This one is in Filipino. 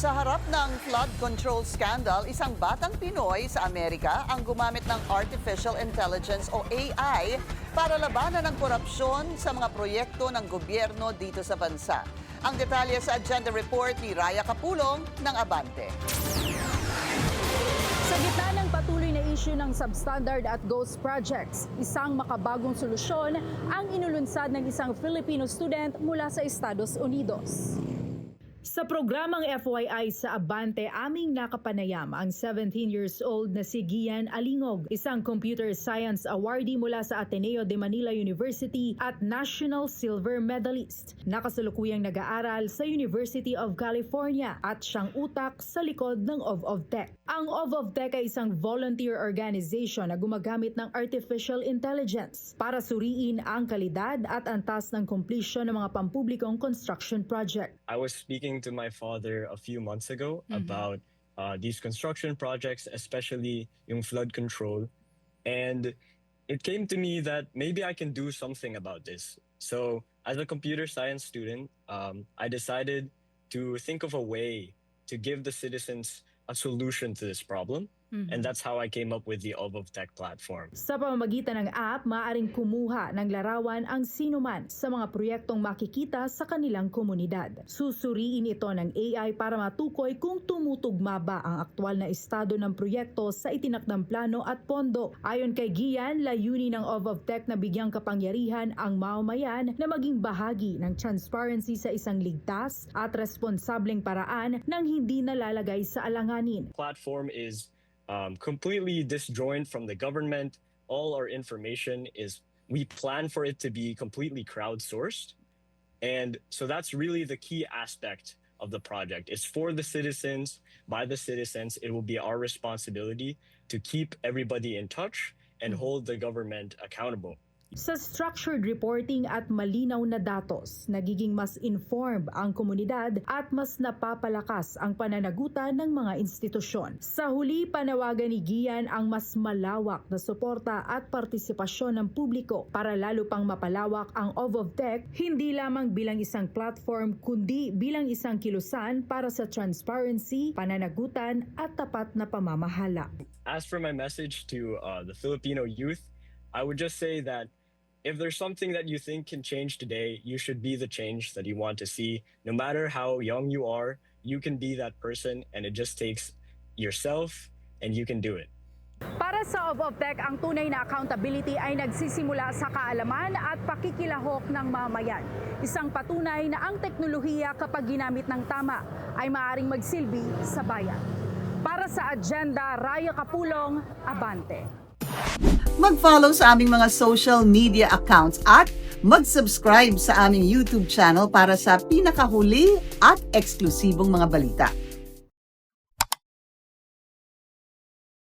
Sa harap ng flood control scandal, isang batang Pinoy sa Amerika ang gumamit ng Artificial Intelligence o AI para labanan ang korupsyon sa mga proyekto ng gobyerno dito sa bansa. Ang detalye sa Agenda Report ni Raya Capulong ng Abante. Sa gitna ng patuloy na issue ng substandard at ghost projects, isang makabagong solusyon ang inulunsad ng isang Filipino student mula sa Estados Unidos. Sa programang FYI sa Abante, aming nakapanayam ang 17 years old na si Gian Alingog, isang computer science awardee mula sa Ateneo de Manila University at National Silver Medalist. Nakasalukuyang nag-aaral sa University of California at siyang utak sa likod ng of Tech. Ang of Tech ay isang volunteer organization na gumagamit ng artificial intelligence para suriin ang kalidad at antas ng completion ng mga pampublikong construction project. I was speaking to my father a few months ago about these construction projects, especially yung flood control. And it came to me that maybe I can do something about this. So as a computer science student, I decided to think of a way to give the citizens a solution to this problem. And that's how I came up with the of Tech platform. Sa pamamagitan ng app, maaaring kumuha ng larawan ang sinuman sa mga proyektong makikita sa kanilang komunidad. Susuriin ito ng AI para matukoy kung tumutugma ba ang aktwal na estado ng proyekto sa itinakdang plano at pondo. Ayon kay Gian, layunin ng of Tech na bigyang kapangyarihan ang mamamayan na maging bahagi ng transparency sa isang ligtas at responsableng paraan nang hindi nalalagay sa alanganin. Platform is completely disjoint from the government. All our information we plan for it to be completely crowdsourced. And so that's really the key aspect of the project. It's for the citizens, by the citizens. It will be our responsibility to keep everybody in touch and hold the government accountable. Sa structured reporting at malinaw na datos, nagiging mas informed ang komunidad at mas napapalakas ang pananagutan ng mga institusyon. Sa huli, panawagan ni Gian ang mas malawak na suporta at partisipasyon ng publiko para lalo pang mapalawak ang of Tech, hindi lamang bilang isang platform kundi bilang isang kilusan para sa transparency, pananagutan at tapat na pamamahala. As for my message to the Filipino youth, I would just say that if there's something that you think can change today, you should be the change that you want to see. No matter how young you are, you can be that person, and it just takes yourself and you can do it. Para sa of Tech, ang tunay na accountability ay nagsisimula sa kaalaman at pakikilahok ng mamayan. Isang patunay na ang teknolohiya kapag ginamit ng tama ay maaaring magsilbi sa bayan. Para sa Agenda, Raya Capulong, Abante. Mag-follow sa aming mga social media accounts at mag-subscribe sa aming YouTube channel para sa pinakahuli at eksklusibong mga balita.